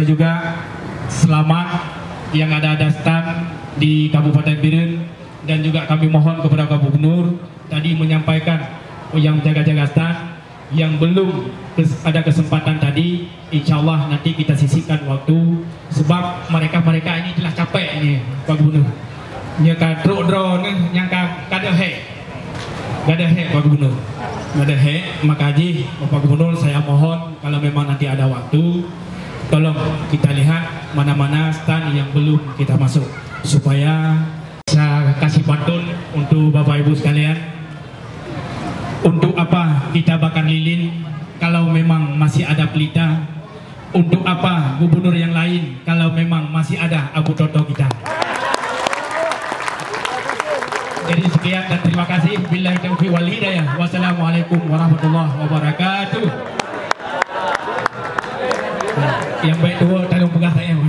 bisa juga selamat yang ada stand di Kabupaten Biren, dan juga kami mohon kepada Pak Gubernur tadi menyampaikan yang jaga-jaga stand yang belum ada kesempatan tadi, insya Allah nanti kita sisihkan waktu, sebab mereka ini telah capek ini Pak Gubernur. Nyaka drone nyangka kada he Pak Gubernur, kada he. Maka haji Pak Gubernur, saya mohon kalau memang nanti ada waktu, tolong kita lihat mana-mana stand yang belum kita masuk, supaya saya kasih pantun untuk Bapak Ibu sekalian. Untuk apa kita bakar lilin kalau memang masih ada pelita? Untuk apa gubernur yang lain kalau memang masih ada Abu Toto kita? Jadi sekian dan terima kasih. Billahi taufiq wal hidayah. Wassalamualaikum warahmatullahi wabarakatuh. Yang baik dua tolong pegang saya.